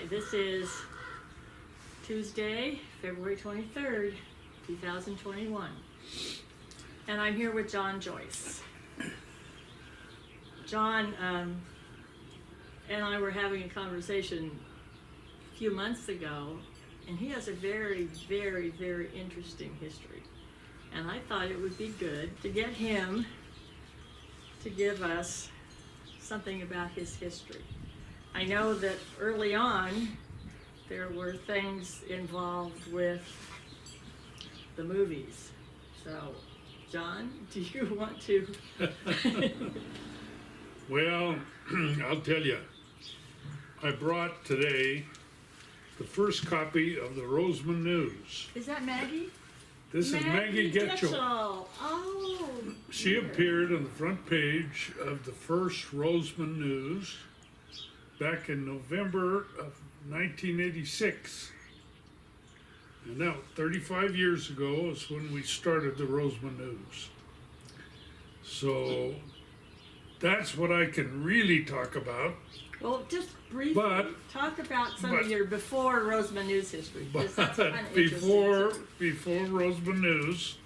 This is Tuesday, February 23rd, 2021. And I'm here with John Joyce. John and I were having a conversation a few months ago, and he has a very, very, very interesting history. And I thought it would be good to get him to give us something about his history. I know that early on there were things involved with the movies. So, John, do you want to? Well, I'll tell you, I brought today the first copy of the Rosamond News. Is that Maggie? This is Maggie Getchell. Oh. She dear. appeared on the front page of the first Rosamond News back in November of 1986. And now, 35 years ago is when we started the Rosamond News. So that's what I can really talk about. Well, just briefly talk about some of your before Rosamond News history. But That's kind of before interesting. Rosamond News,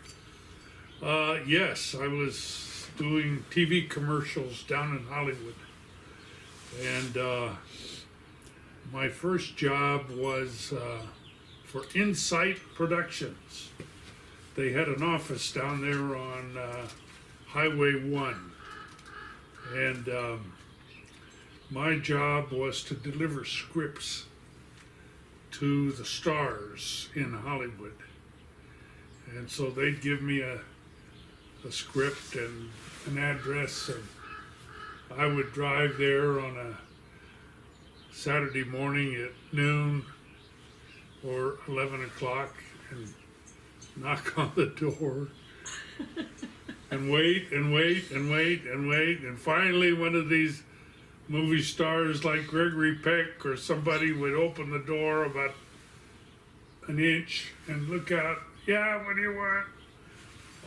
yes, I was doing TV commercials down in Hollywood. And my first job was for Insight Productions. They had an office down there on Highway 1. And my job was to deliver scripts to the stars in Hollywood. And so they'd give me a script and an address, and I would drive there on a Saturday morning at noon or 11 o'clock and knock on the door and wait and wait and wait and wait. And finally one of these movie stars like Gregory Peck or somebody would open the door about an inch and look out. Yeah, what do you want?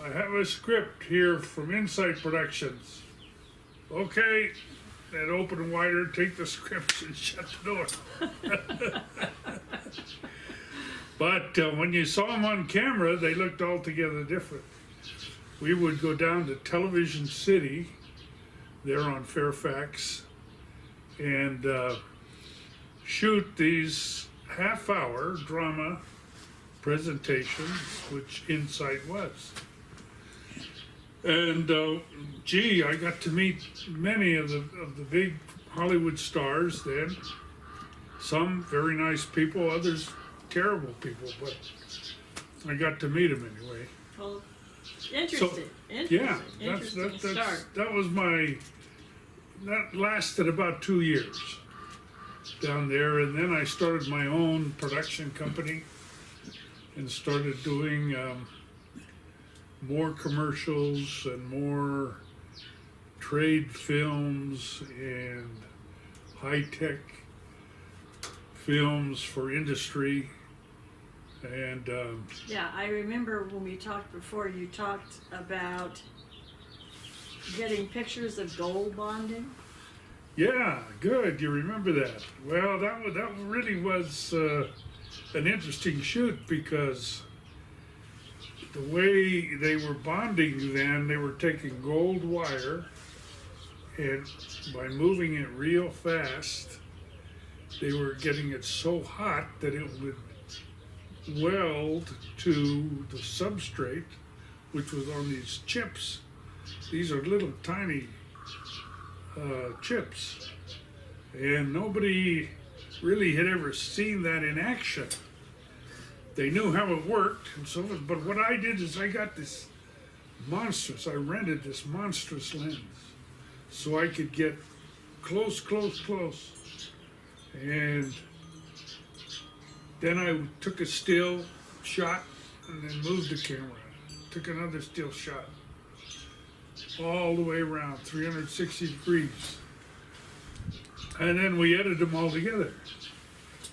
I have a script here from Insight Productions. Okay. They'd open wider, take the scripts and shut the door. But when you saw them on camera, they looked altogether different. We would go down to Television City, there on Fairfax, and shoot these half-hour drama presentations, which Insight was. And gee, I got to meet many of the big Hollywood stars then. Some very nice people, others terrible people, but I got to meet them anyway. Well, interesting. So, interesting. yeah, Interesting start. that was that lasted about 2 years down there, and then I started my own production company and started doing more commercials and more trade films and high-tech films for industry. And Yeah, I remember when we talked before, you talked about getting pictures of gold bonding. yeah, good, you remember that. Well, that really was an interesting shoot, because the way they were bonding then, they were taking gold wire, and by moving it real fast, they were getting it so hot that it would weld to the substrate, which was on these chips. These are little tiny chips, and nobody really had ever seen that in action. They knew how it worked and so forth, but what I did is I got this I rented this monstrous lens so I could get close, and then I took a still shot and then moved the camera, took another still shot, all the way around 360 degrees, and then we edited them all together.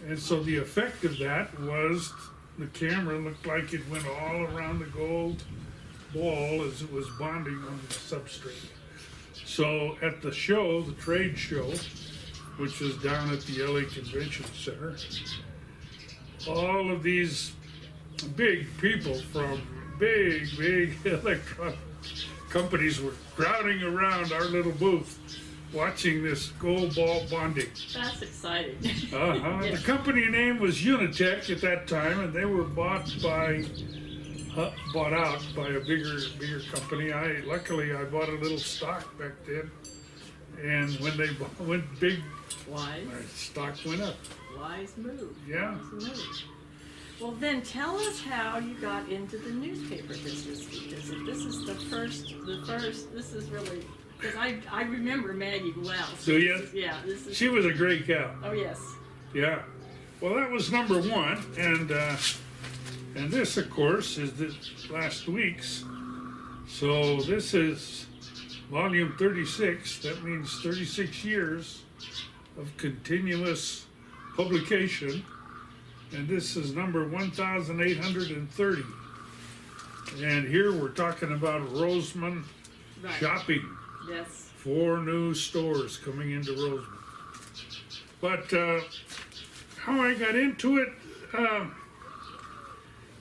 And so the effect of that was the camera looked like it went all around the gold ball as it was bonding on the substrate. So at the show, the trade show, which is down at the LA Convention Center. All of these big people from big electronic companies were crowding around our little booth watching this gold ball bonding. That's exciting. The company name was Unitech at that time, and they were bought out by a bigger company. Luckily I bought a little stock back then, and when they went big, Wise. my stock went up. Wise move. Yeah. Wise move. Well, then tell us how you got into the newspaper business, because if this is the first, this is really, because I remember Maggie well. Do you? Yeah, this is. She was a great gal. Oh, yes. Yeah. Well, that was number one, and this, of course, is this last week's. So this is volume 36. That means 36 years of continuous publication, and this is number 1830. And here we're talking about Rosamond Right. shopping. Yes. 4 new stores coming into Rosamond. But how I got into it,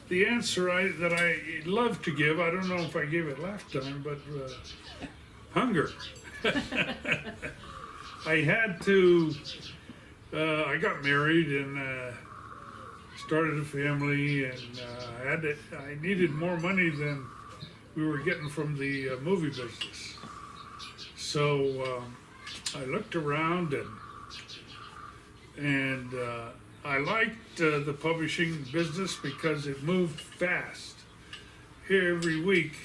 the answer that I love to give, I don't know if I gave it last time, but hunger. I had to, I got married and started a family, and I needed more money than we were getting from the movie business. So I looked around, and I liked the publishing business because it moved fast. Every week,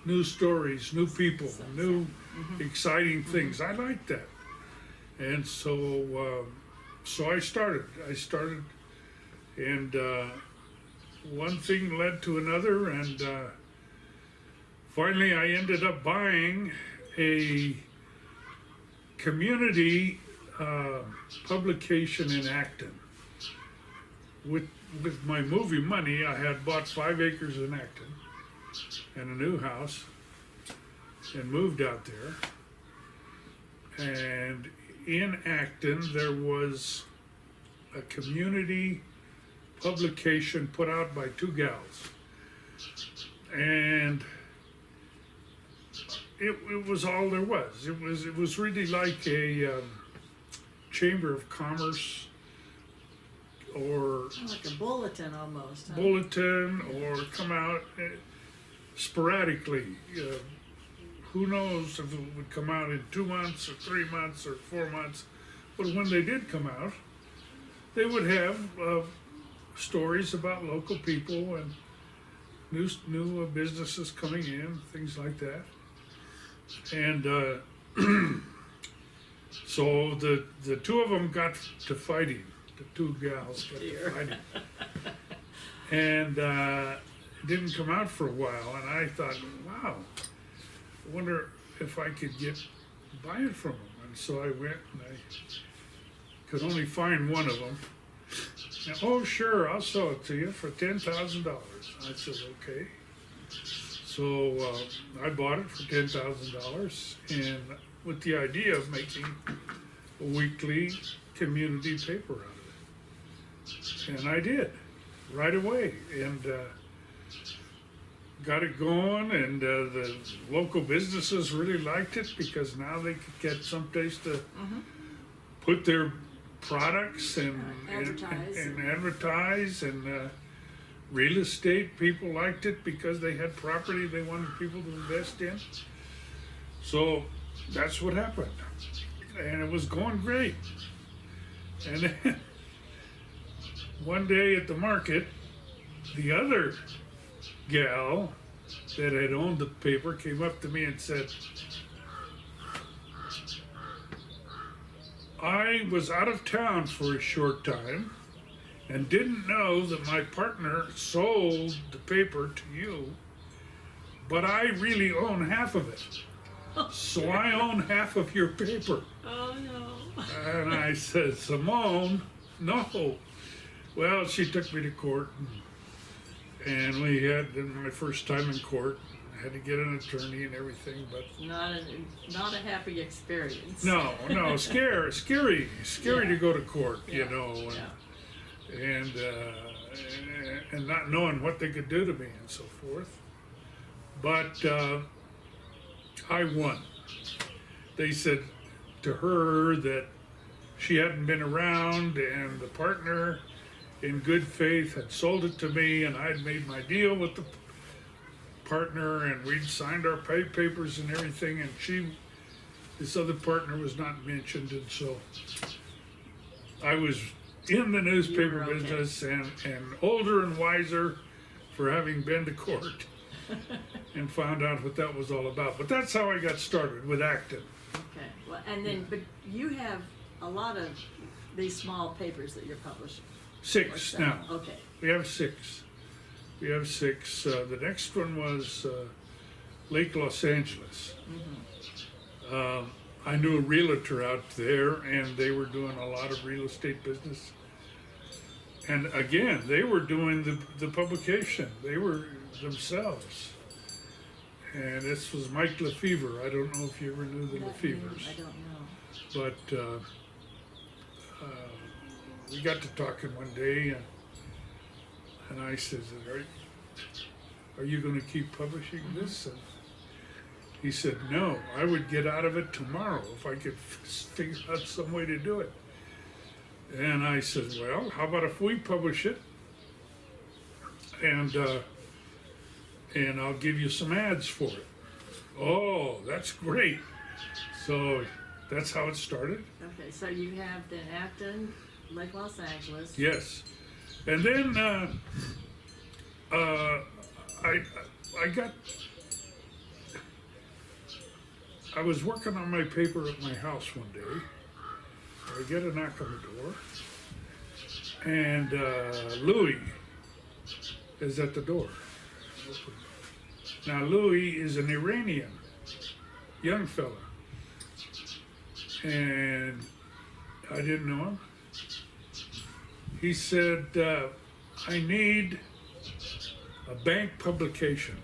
new stories, new people, new exciting things. I liked that. And so I started, and one thing led to another, and finally I ended up buying a community publication in Acton. With my movie money, I had bought 5 acres in Acton and a new house and moved out there. And in Acton, there was a community publication put out by 2 gals. And it was all there was. It was really like a Chamber of Commerce or Like a bulletin almost. Huh? bulletin, or come out sporadically. Who knows if it would come out in 2 months or 3 months or 4 months. But when they did come out, they would have stories about local people and new businesses coming in, things like that. And so the 2 of them got to fighting. The 2 gals got to fighting. And it didn't come out for a while. And I thought, wow, I wonder if I could buy it from them. And so I went, and I could only find one of them. And, oh, sure, I'll sell it to you for $10,000. I said, okay. So I bought it for $10,000, and with the idea of making a weekly community paper out of it. And I did, right away, and got it going, and the local businesses really liked it because now they could get someplace to put their products and advertise, and real estate people liked it because they had property they wanted people to invest in. So that's what happened, and it was going great. And then one day at the market, the other gal that had owned the paper came up to me and said, I was out of town for a short time and didn't know that my partner sold the paper to you, but I really own half of it. So I own half of your paper. Oh, no. And I said, Simone, no. Well, she took me to court, and we had my first time in court, had to get an attorney and everything, but Not a happy experience. no, scary Yeah. to go to court, you Yeah. know, Yeah. and not knowing what they could do to me and so forth. But I won. They said to her that she hadn't been around, and the partner, in good faith, had sold it to me, and I'd made my deal with the partner, and we'd signed our papers and everything, and this other partner was not mentioned, and so I was in the newspaper okay. business and older and wiser for having been to court and found out what that was all about. But that's how I got started with acting. Okay. Well, and then, but you have a lot of these small papers that you're publishing. Or 6 selling. now. Okay. We have 6. The next one was Lake Los Angeles. I knew a realtor out there, and they were doing a lot of real estate business. And again, they were doing the publication. They were themselves. And this was Mike Lefevre. I don't know if you ever knew the Lefevres. I don't know. But we got to talking one day, and I said, are you going to keep publishing this? And he said, no, I would get out of it tomorrow if I could figure out some way to do it. And I said, well, how about if we publish it, and I'll give you some ads for it. Oh, that's great. So that's how it started. Okay, so you have then Acton, Lake Los Angeles. Yes. And then I was working on my paper at my house one day. I get a knock on the door, and Louis is at the door. Now Louis is an Iranian young fella, and I didn't know him. He said, I need a bank publication.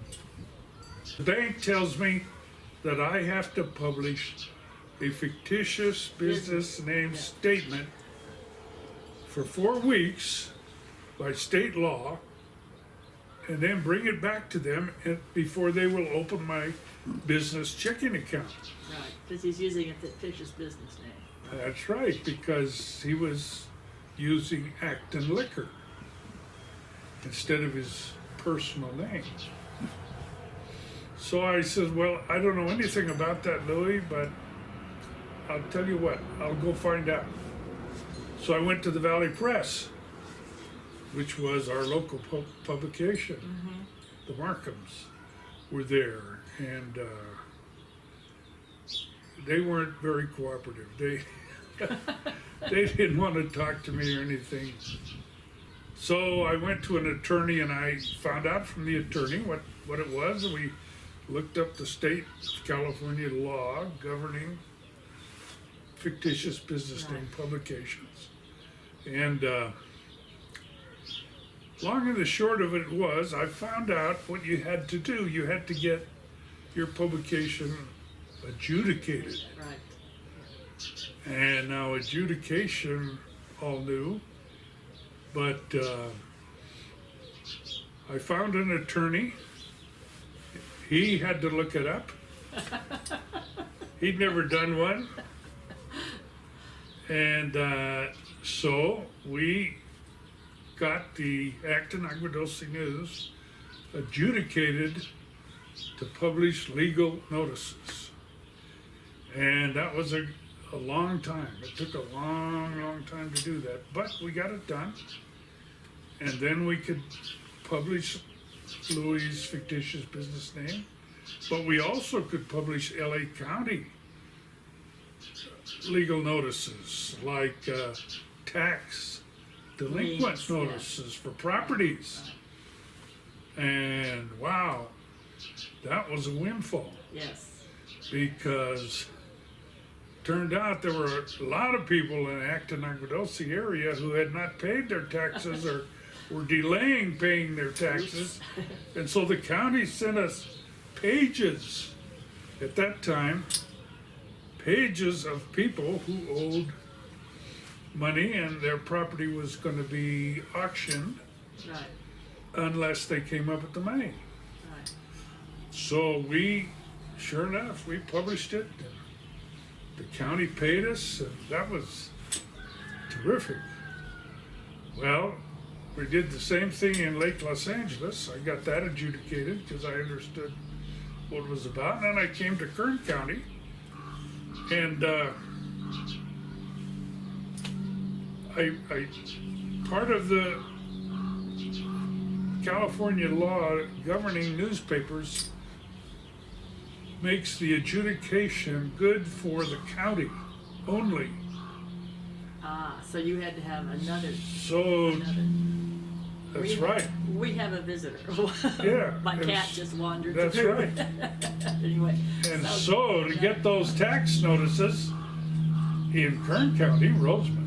The bank tells me that I have to publish a fictitious business name statement for 4 weeks by state law, and then bring it back to them before they will open my business checking account. Right, because he's using a fictitious business name. That's right, because he was using Acton Liquor instead of his personal name. So I said, well, I don't know anything about that, Louis, but I'll tell you what, I'll go find out. So I went to the Valley Press, which was our local publication. The Markhams were there, and they weren't very cooperative. They didn't want to talk to me or anything. So I went to an attorney, and I found out from the attorney what it was, and we looked up the state of California law governing fictitious business name publications. And long and the short of it was, I found out what you had to do. You had to get your publication adjudicated. Right. And now adjudication, all new, but I found an attorney. He had to look it up. He'd never done one. And so we got the Acton Agua Dulce News adjudicated to publish legal notices. And that was a long time. It took a long time to do that, but we got it done. And then we could publish Louis' fictitious business name, but we also could publish LA County legal notices, like tax delinquent Liens, notices for properties. And wow, that was a windfall, Yes. because turned out there were a lot of people in Acton Agua Dulce area who had not paid their taxes or were delaying paying their taxes. And so the county sent us pages, at that time, pages of people who owed money and their property was going to be auctioned Right. unless they came up with the money. Right. So we, sure enough, we published it. The county paid us, and that was terrific. Well, we did the same thing in Lake Los Angeles. I got that adjudicated because I understood what it was about. And then I came to Kern County, and I part of the California law governing newspapers makes the adjudication good for the county only. Ah, so you had to have another. So that's right. We have a visitor. Yeah. My cat just wandered. That's through. right. Anyway. And so to get those tax notices in Kern County, Rosamond,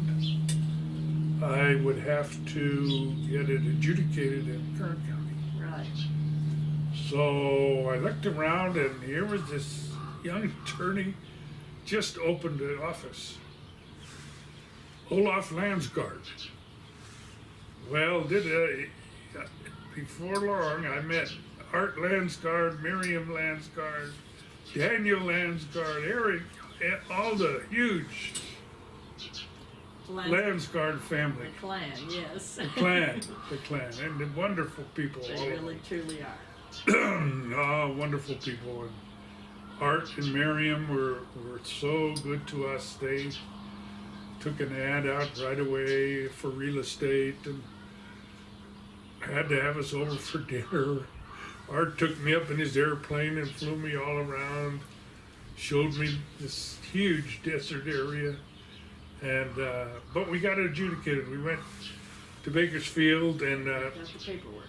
I would have to get it adjudicated in Kern County. Right. So I looked around, and here was this young attorney just opened an office. Olaf Landsgaard. Well, before long, I met Art Landsgaard, Miriam Landsgaard, Daniel Landsgaard, Eric, all the huge Landsgaard family. The clan, yes. The clan, and the wonderful people. They really, truly are. Oh, wonderful people. And Art and Miriam were so good to us. They took an ad out right away for real estate and had to have us over for dinner. Art took me up in his airplane and flew me all around, showed me this huge desert area. And but we got it adjudicated. We went to Bakersfield and Got the paperwork,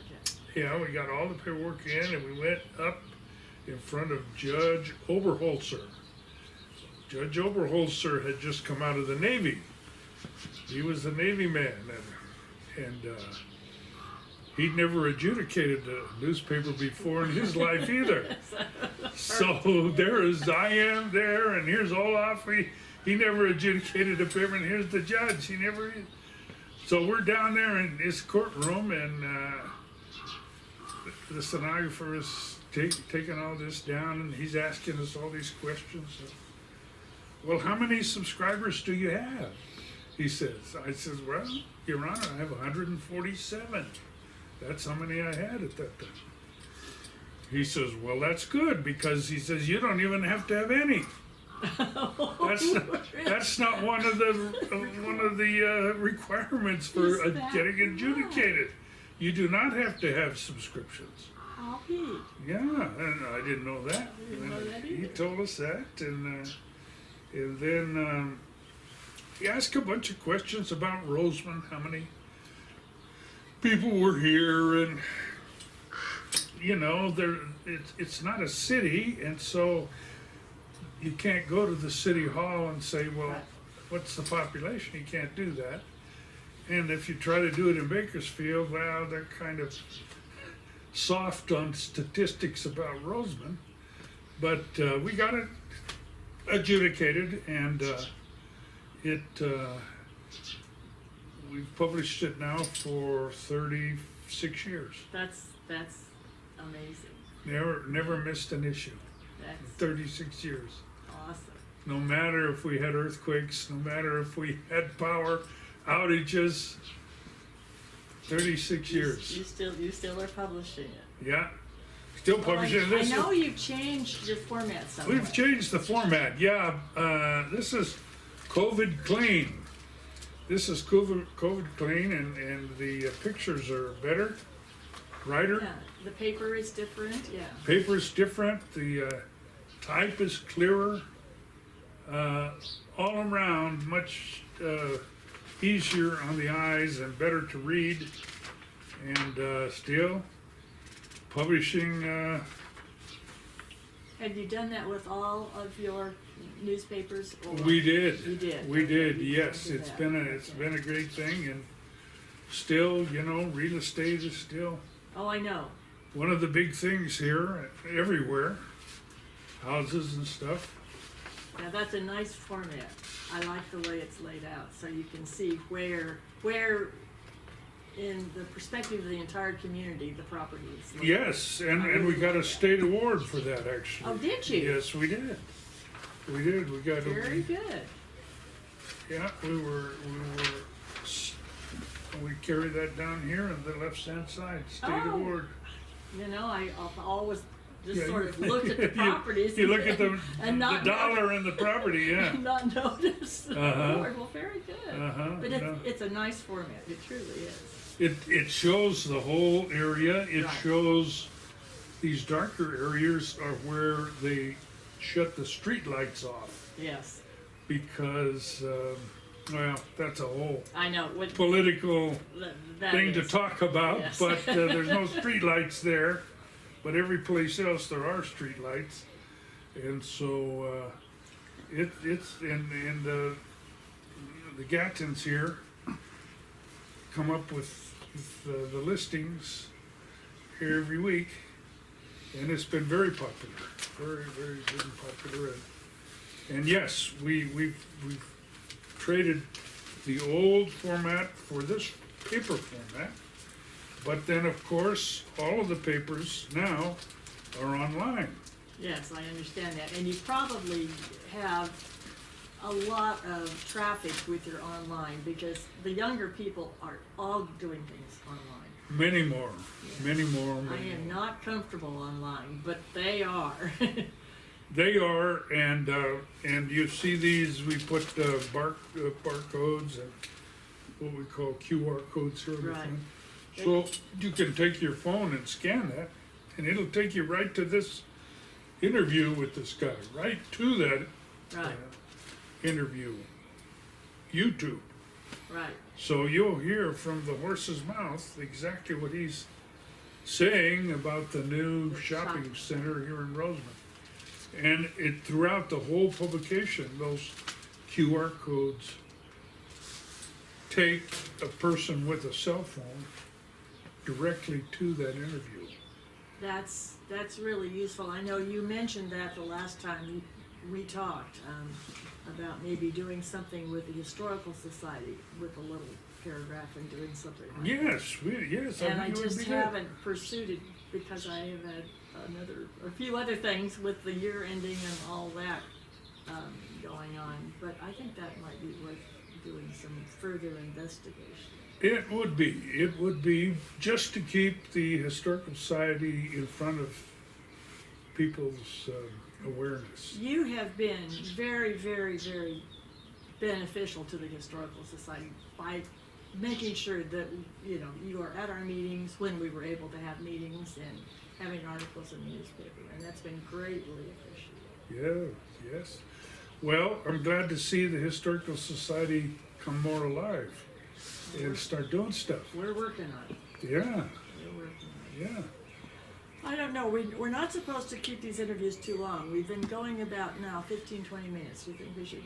yeah, we got all the paperwork in, and we went up in front of Judge Oberholzer. Judge Oberholzer had just come out of the Navy. He was a Navy man, and he'd never adjudicated a newspaper before in his life either. So there is I am there, and here's Olaf. He never adjudicated a paper, and here's the judge. He never. So we're down there in this courtroom, and the stenographer is taking all this down, and he's asking us all these questions. Well, how many subscribers do you have? He says. I says, well, Your Honor, I have 147. That's how many I had at that time. He says, well, that's good, because he says, you don't even have to have any. That's not one of the requirements for getting adjudicated. You do not have to have subscriptions. I'll be. Yeah, and I didn't know that. I didn't know that He either. told us that, and then he asked a bunch of questions about Rosamond, how many people were here, and it's not a city, and so you can't go to the city hall and say, well, Right. what's the population? You can't do that. And if you try to do it in Bakersfield, well, they're kind of soft on statistics about Rosamond. But we got it adjudicated, and we've published it now for 36 years. That's amazing. Never missed an issue. That's 36 years. awesome. No matter if we had earthquakes, no matter if we had power outages, 36 years. You still are publishing it. Yeah, still publishing this. I know you've changed your format somewhat. We've changed the format. Yeah, this is COVID clean. This is COVID clean, and the pictures are better, brighter. Yeah, the paper is different. Yeah. Paper's different. The type is clearer. All around, much easier on the eyes and better to read. And still publishing. Have you done that with all of your newspapers? Or We did. You did. We Okay, did. you Yes, did it's that. been a great thing, and still, real estate is still. Oh, I know. one of the big things here, everywhere, houses and stuff. Now, that's a nice format. I like the way it's laid out, so you can see where in the perspective of the entire community, the property is located. Yes, and we got a state award for that, actually. Oh, did you? Yes, we did. We did. We got Very good. Yeah, we carry that down here on the left-hand side, state Oh. award. You know, I've always just Yeah, sort of looked at the properties. You look at the not dollar and the property, yeah. not notice the award. Well, very good. But no. it's a nice format. It truly is. It shows the whole area. It Right. shows these darker areas are where they shut the street lights off Yes, because, well, that's a whole I know. political That thing to is. talk about, Yes. but there's no street lights there. But every place else there are street lights, and so it's and the Gattons here come up with the listings here every week, and it's been very popular, very popular. And yes, we've traded the old format for this paper format. But then, of course, all of the papers now are online. Yes, I understand that. And you probably have a lot of traffic with your online because the younger people are all doing things online. Many more. I am not comfortable online, but they are. They are, and you see these. We put barcodes and what we call QR codes here. Right. So you can take your phone and scan that, and it'll take you right to this interview with this guy, right to that Right, interview. YouTube. right. So you'll hear from the horse's mouth exactly what he's saying about the new shopping center here in Rosamond. And it throughout the whole publication, those QR codes take a person with a cell phone directly to that interview. That's really useful. I know you mentioned that the last time we talked about maybe doing something with the Historical Society with a little paragraph and doing something like that. Yes, And I think it would just be good. haven't pursued it because I have had a few other things with the year ending and all that going on. But I think that might be worth doing some further investigation. It would be just to keep the Historical Society in front of people's awareness. You have been very, very, very beneficial to the Historical Society by making sure that, you know, you are at our meetings when we were able to have meetings and having articles in the newspaper, and that's been greatly appreciated. Yes. Well, I'm glad to see the Historical Society come more alive and start doing stuff. We're working on it. Yeah, We're working on it. yeah. I don't know, we're not supposed to keep these interviews too long. We've been going about now 15, 20 minutes. Do you think we should?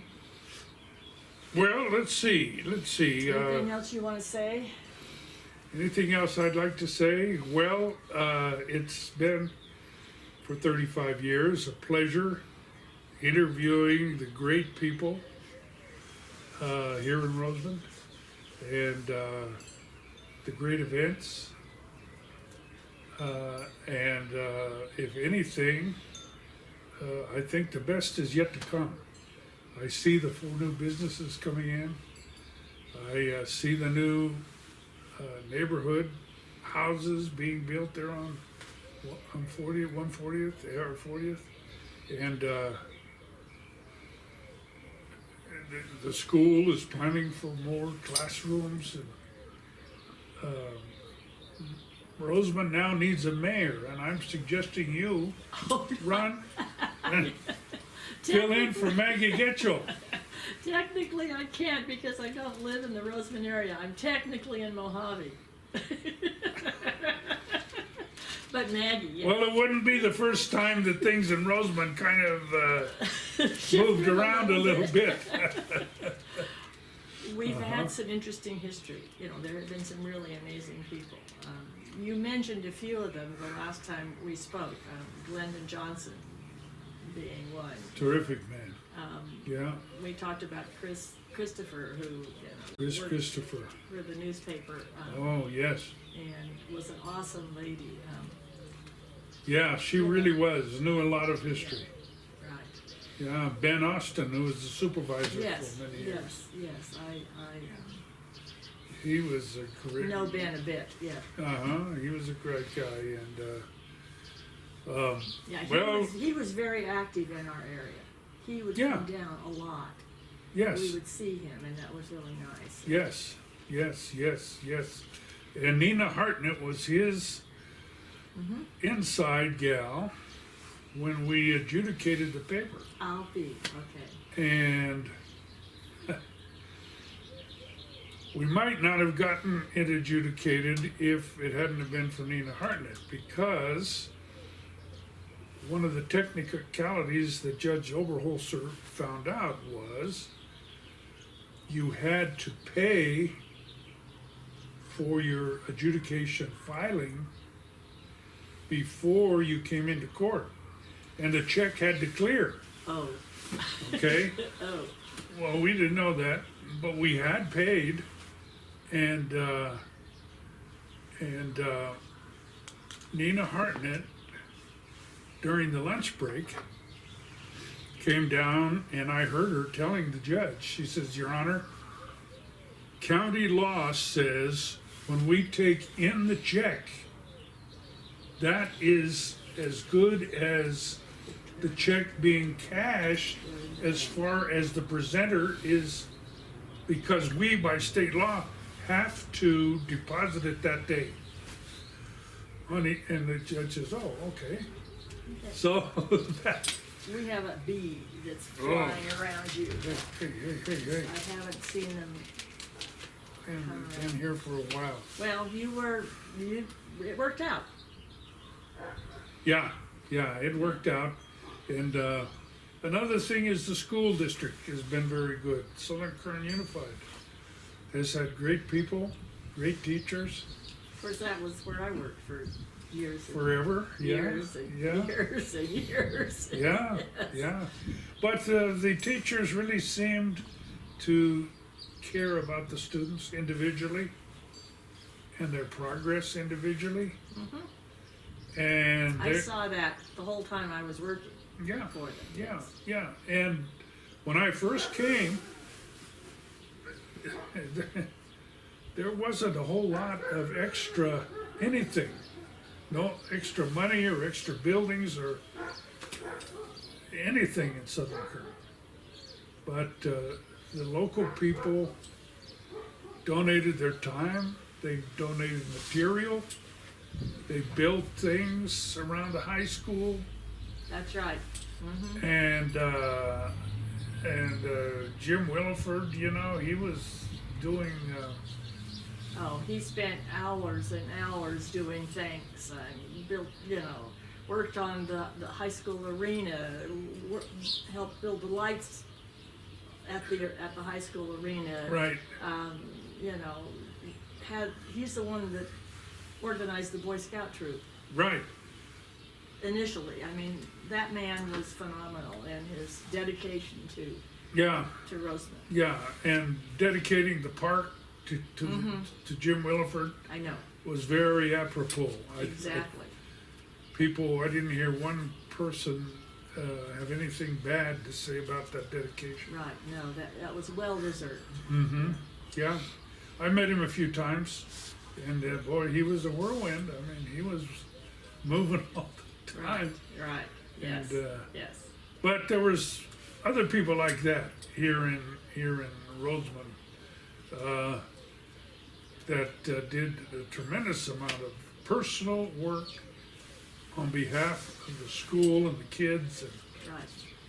Well, let's see. Anything else you want to say? Anything else I'd like to say? Well, it's been for 35 years a pleasure interviewing the great people here in Rosamond and the great events. And if anything, I think the best is yet to come. I see the 4 new businesses coming in. I see the new neighborhood houses being built there on 140th, AR 40th, and the school is planning for more classrooms. And Rosamond now needs a mayor, and I'm suggesting you run and fill in for Maggie Getchell. Technically, I can't because I don't live in the Rosamond area. I'm technically in Mojave. But Maggie, yeah. Well, it wouldn't be the first time that things in Rosamond kind of moved around a little bit. We've had some interesting history. You know, there have been some really amazing people. you mentioned a few of them the last time we spoke. Glendon Johnson being one. Terrific man. Yeah. We talked about Christopher, who worked Christopher. for the newspaper. Oh, yes. And was an awesome lady. Yeah, she really was. Knew a lot of history. Right. Yeah, Ben Austin, who was the supervisor Yes, for many years. yes. He was a great. Know Ben a bit, yeah. He was a great guy, and Yeah, he was very active in our area. He would come down a lot. yes, We would see him, and that was really nice. yes. And Nina Hartnett was his inside gal when we adjudicated the paper. I'll be, okay. And we might not have gotten it adjudicated if it hadn't have been for Nina Hartnett, because one of the technicalities that Judge Oberholzer found out was you had to pay for your adjudication filing before you came into court, and the check had to clear. Oh. Okay? Oh. Well, we didn't know that, but we had paid, and Nina Hartnett, during the lunch break, came down, and I heard her telling the judge, she says, Your Honor, county law says when we take in the check, that is as good as the check being cashed as far as the presenter is, because we, by state law, have to deposit it that day. And the judge says, oh, okay. So that. We have a bee that's flying around you. Hey. I haven't seen them. Been here for a while. Well, it worked out. Yeah, it worked out. And another thing is the school district has been very good. Southern Kern Unified has had great people, great teachers. Of course, that was where I worked for years. Forever, years and years and years. Yeah, Yes. yeah. But the teachers really seemed to care about the students individually and their progress individually. And I saw that the whole time I was working for them. Yeah. And when I first came, there wasn't a whole lot of extra anything. No extra money or extra buildings or anything in Southern Kern. But the local people donated their time, they donated material, they built things around the high school. That's right. And Jim Williford, he was doing. He spent hours and hours doing things. He built, worked on the high school arena, helped build the lights at the high school arena. Right. He's the one that organized the Boy Scout troop. Right. Initially, that man was phenomenal in his dedication to Rosamond. Yeah, and dedicating the park to Jim Williford. I know. Was very apropos. Exactly. I didn't hear one person have anything bad to say about that dedication. Right. No, that was well deserved. Yeah, I met him a few times, and boy, he was a whirlwind. He was moving all the time. Right. Yes. And, yes. But there was other people like that here in Rosamond that did a tremendous amount of personal work on behalf of the school and the kids,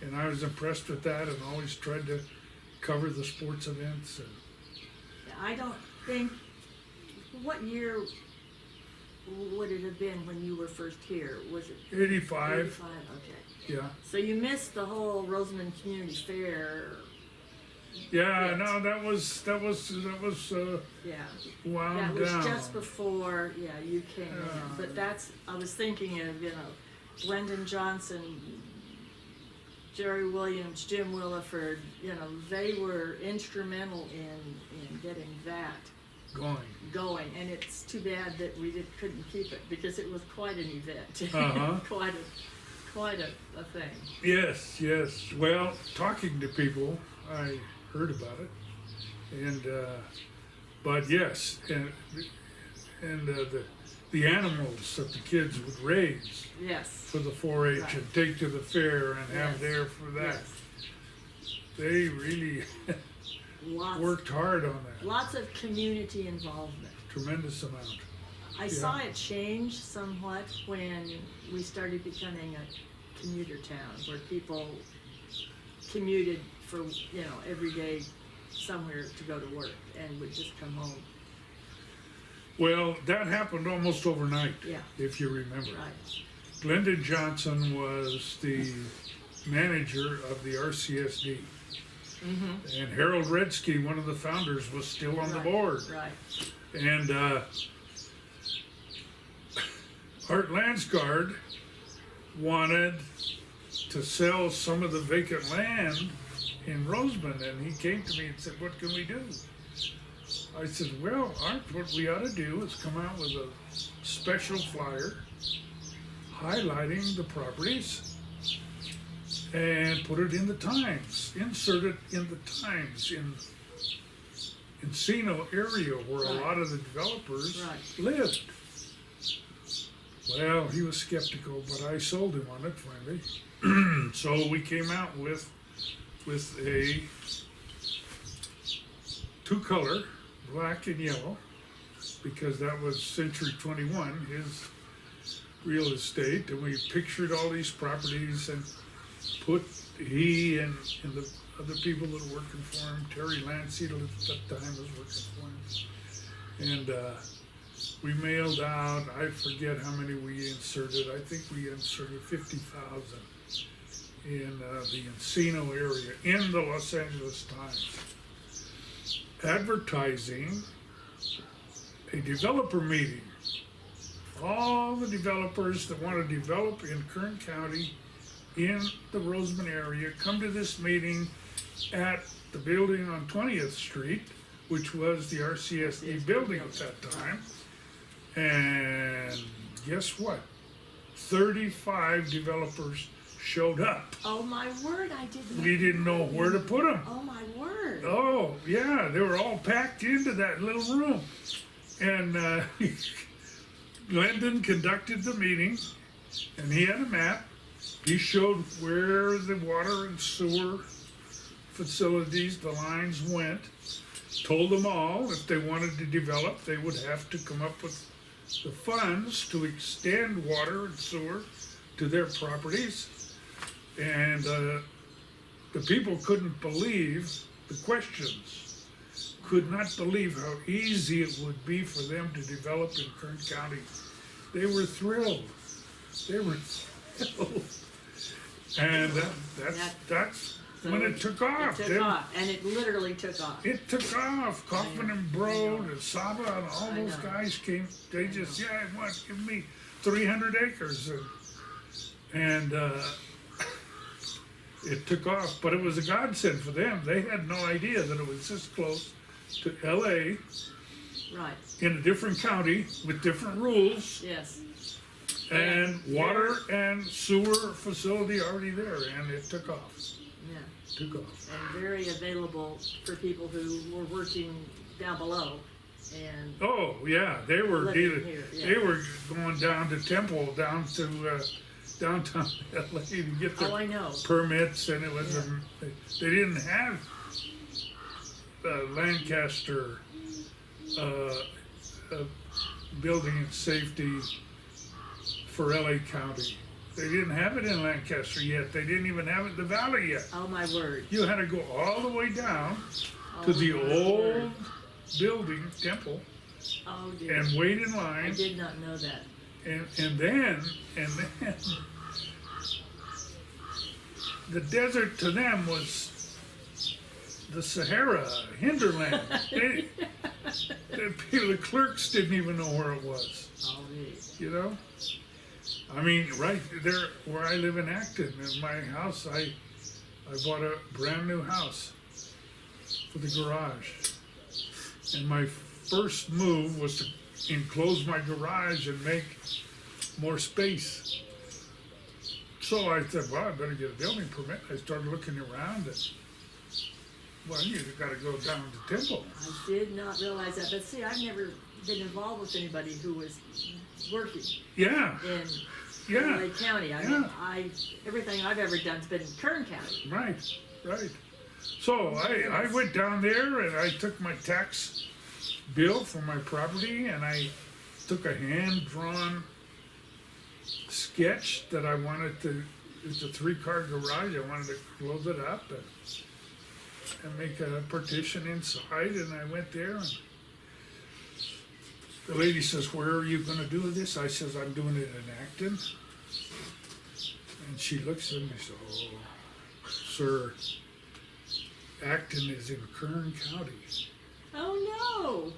and I was impressed with that, and always tried to cover the sports events. And I don't think. What year would it have been when you were first here? Was it 85? 85. Okay. Yeah. So you missed the whole Rosamond Community Fair Yeah, yet. no, that was Yeah. wound That was down. just before, you came in. Yeah. But I was thinking of, Lyndon Johnson, Jerry Williams, Jim Williford, they were instrumental in getting that going. And it's too bad that we couldn't keep it, because it was quite an event. Uh-huh. quite a thing. Yes, yes. Well, talking to people, I heard about it, and but yes, and the animals that the kids would raise Yes. for the 4-H Right. and take to the fair and have Yes. there for that. Yes. They really worked hard on that. Lots of community involvement. Tremendous amount. I saw it change somewhat when we started becoming a commuter town, where people commuted for, every day somewhere to go to work and would just come home. Well, that happened almost overnight, Yeah. if you remember. Right. Lyndon Johnson was the manager of the RCSD. Mm-hmm. And Harold Redsky, one of the founders, was still on the board. Right. And Art Landsgaard wanted to sell some of the vacant land in Rosamond, and he came to me and said, "What can we do?" I said, "Well, Art, what we ought to do is come out with a special flyer highlighting the properties and put it in the Times, insert it in the Times in Encino area where a Right. lot of the developers Right. lived." Well, he was skeptical, but I sold him on it finally. So we came out with a two-color, black and yellow, because that was Century 21, his real estate, and we pictured all these properties and put he and the other people that were working for him, Terry Landseedle at that time was working for him, and we mailed out, I forget how many we inserted, I think we inserted 50,000 in the Encino area, in the Los Angeles Times, advertising a developer meeting. All the developers that want to develop in Kern County, in the Rosamond area, come to this meeting at the building on 20th Street, which was the RCSD building at that time. And guess what? 35 developers showed up. Oh my word! I didn't. We didn't know where to put them. Oh my word! Oh, yeah, they were all packed into that little room. And Lyndon conducted the meeting, and he had a map. He showed where the water and sewer facilities, the lines went, told them all if they wanted to develop, they would have to come up with the funds to extend water and sewer to their properties. And the people couldn't believe the questions, could not believe how easy it would be for them to develop in Kern County. They were thrilled. They were thrilled. And that's when it took off. It took off, and it literally took off. It took off. Kaufman and Broad and Saba and all I those know. guys came. They just, give me 300 acres. And it took off. But it was a godsend for them. They had no idea that it was this close to LA Right. in a different county with different rules. Yes. And water and sewer facility already there. And it took off. Yeah. Took off. And very available for people who were working down below. And Oh yeah, they were Living dealing. here, yeah. They were going down to Temple, down to downtown LA to get their I know. permits, and it was they didn't have Lancaster building and safety for LA County. They didn't have it in Lancaster yet. They didn't even have it in the Valley yet. Oh my word. You had to go all the way down Oh, to the my old word. building, Temple, Oh dear. and wait in I line. did not know that. And then the desert to them was the Sahara, hinterland. The clerks didn't even know where it was. Oh, really? You know? I mean, right there where I live in Acton, in my house, I bought a brand new house for the garage. And my first move was to enclose my garage and make more space. So I said, well, I better get a building permit. I started looking around and, well, you gotta go down to Temple. I did not realize that, but see, I've never been involved with anybody who was working Yeah, in yeah, LA County. I mean, everything I've ever done's been in Kern County. right. So I went down there and I took my tax bill for my property and I took a hand-drawn sketch that I wanted to, it's a 3-car garage, I wanted to close it up and make a partition inside, and I went there and the lady says, where are you gonna do this? I says, I'm doing it in Acton. And she looks at me and says, oh, sir, Acton is in Kern County. Oh,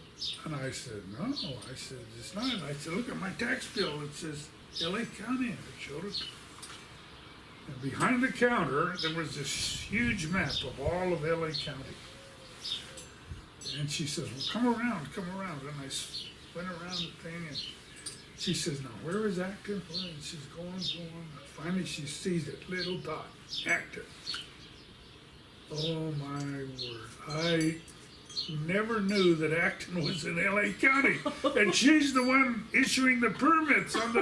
And I said, no. I said, it's not. I said, look at my tax bill. It says LA County. And I showed it. And behind the counter, there was this huge map of all of LA County. And she says, well, come around. And I went around the thing, and she says, now, where is Acton? And she's going. Finally, she sees it, little dot, Acton. Oh, my word. I never knew that Acton was in LA County. And she's the one issuing the permits on the,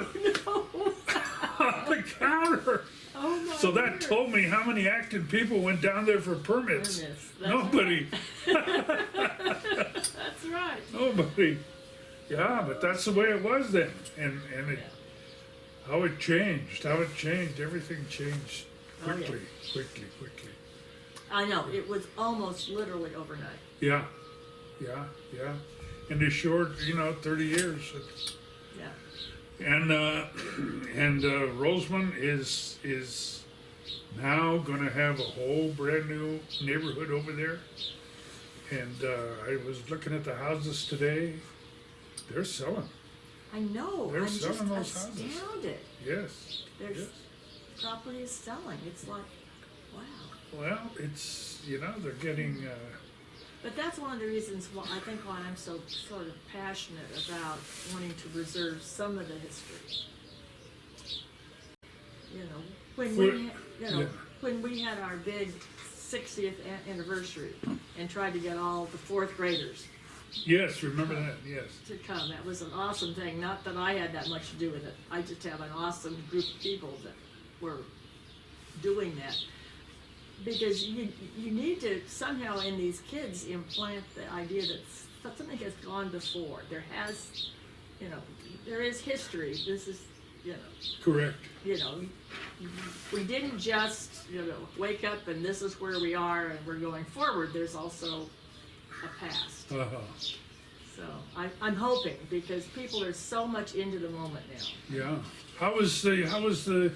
on the counter. Oh my So that word. told me how many Acton people went down there for permits. Goodness, Nobody. That's right. Nobody. Yeah, but that's the way it was then. And it, how it changed, everything changed quickly. I know, it was almost literally overnight. Yeah. In a short, 30 years. Yeah. And Rosamond is now going to have a whole brand new neighborhood over there. And I was looking at the houses today. They're selling. I know. They're I'm just selling those houses. astounded. Yes. There's yes. property is selling. It's like, wow. Well, it's they're getting. But that's one of the reasons why I think why I'm so sort of passionate about wanting to preserve some of the history. When we had our big 60th anniversary and tried to get all the 4th graders Yes, remember that. Yes. to come, that was an awesome thing. Not that I had that much to do with it. I just have an awesome group of people that were doing that. Because you need to somehow in these kids implant the idea that something has gone before. There is history. This is, Correct. We didn't just, wake up and this is where we are and we're going forward. There's also a past. Uh-huh. So I'm hoping, because people are so much into the moment now. Yeah. How was the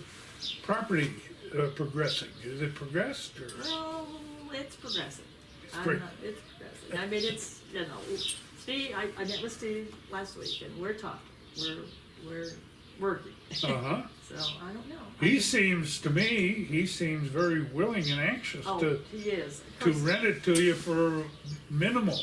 property progressing? Is it progressed or? Well, it's progressive. Great. It's progressive. I mean, it's, Steve, I met with Steve last week and we're talking. We're working. Uh-huh. So I don't know. He seems very willing and anxious to he is. to rent it to you for minimal.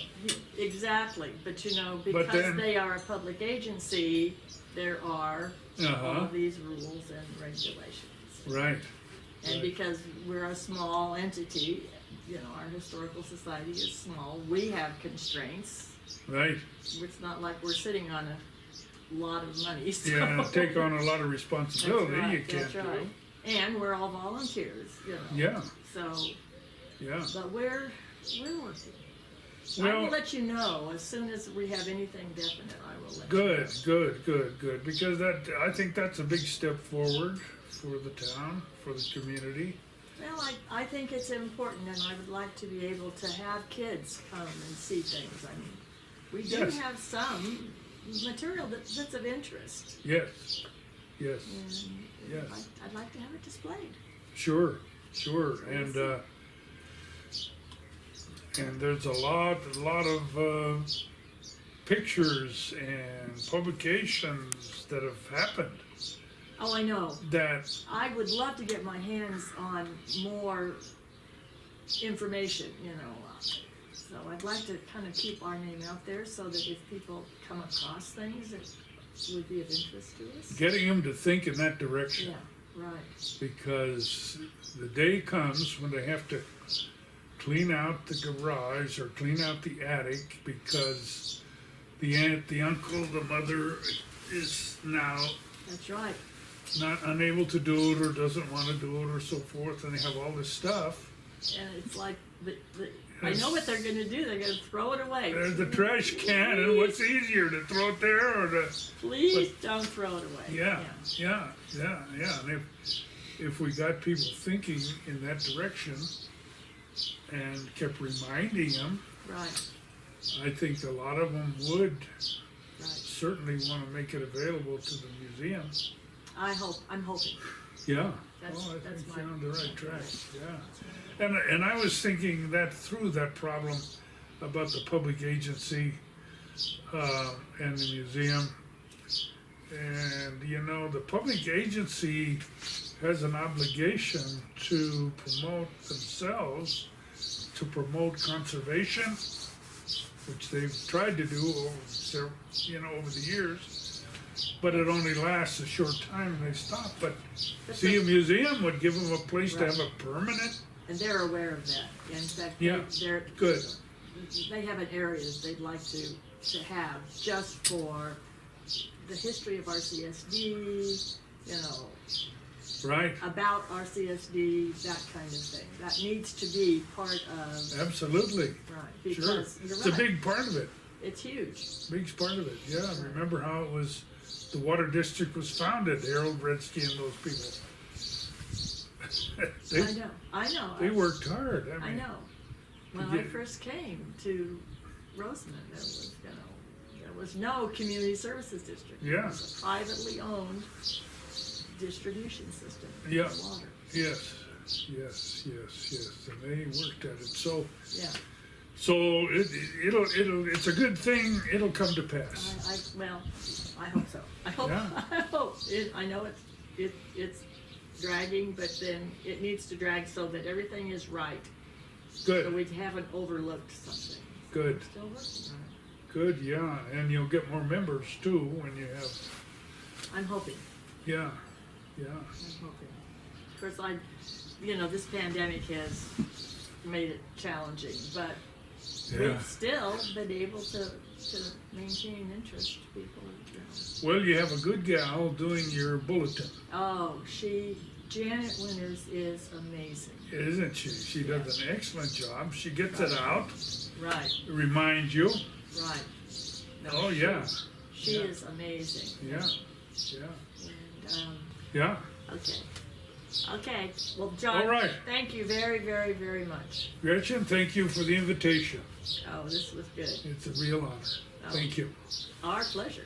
Exactly, but because then- they are a public agency, there are all Uh-huh. of these rules and regulations. Right. And because we're a small entity, our historical society is small, we have constraints. Right. It's not like we're sitting on a lot of money. So. Yeah, take on a lot of responsibility. That's right, You can't that's right. And we're all volunteers, Yeah. So, Yeah. but we're working. I Well, will let you know as soon as we have anything definite. I will let good, you know. good. Because I think that's a big step forward for the town, for the community. Well, I think it's important, and I would like to be able to have kids come and see things. I mean, we do Yes. have some material that's of interest. Yes. Yes. And Yes. I'd like to have it displayed. Sure. And And there's a lot of pictures and publications that have happened Oh, I know. that, I would love to get my hands on more information, So I'd like to kind of keep our name out there so that if people come across things that would be of interest to us. getting them to think in that direction. Yeah, right. Because the day comes when they have to clean out the garage or clean out the attic because the aunt, the uncle, the mother is now That's right. not unable to do it or doesn't want to do it or so forth, and they have all this stuff. And it's like, I know what they're going to do. They're going to throw it away. There's the trash can, and what's easier, to throw it there or to... Please don't throw it away. Yeah. And if we got people thinking in that direction and kept reminding them, Right, I think a lot of them would right. certainly want to make it available to the museum. I'm hoping. Yeah. That's I think my- you're on the right track, yeah. And I was thinking that through that problem about the public agency and the museum. And, the public agency has an obligation to promote themselves, to promote conservation, which they've tried to do over the years, but it only lasts a short time and they stop. But see, a museum would give them a place to have a permanent. And they're aware of that. In fact, Yeah, they're good. They have an area that they'd like to have just for the history of RCSD, Right, about RCSD, that kind of thing. That needs to be part of, absolutely. right, Sure, because you're it's a right, big part of it. it's huge. Big part of it. Yeah, remember how it was? The Water District was founded. Harold Redsky and those people. I know. They worked hard. I mean, know. When to I get- first came to Rosamond, there was no community services district. Yeah. It was a privately owned distribution system for Yeah. water. Yes. And they worked at it. So Yeah. it's a good thing. It'll come to pass. Well, I hope so. I hope. Yeah. I hope. I know it's dragging, but then it needs to drag so that everything is right. So Good. we haven't overlooked something. Good. Still working on Good. Yeah, and you'll get more members too when you have. it. I'm hoping. Yeah. I'm hoping. Of course, this pandemic has made it challenging, but Yeah. we've still been able to maintain interest. People, Well, you have a good gal doing your bulletin, Oh, Janet Winters is amazing. isn't she? She does an excellent job. She gets it out, Right, reminds you. right. No, Oh, yeah. She Yeah. is amazing. Yeah. And, Yeah. okay. Well, John, All right. thank you very, very, very much. Gretchen, thank you for the invitation. Oh, this was good. It's a real honor. Thank you. Our pleasure.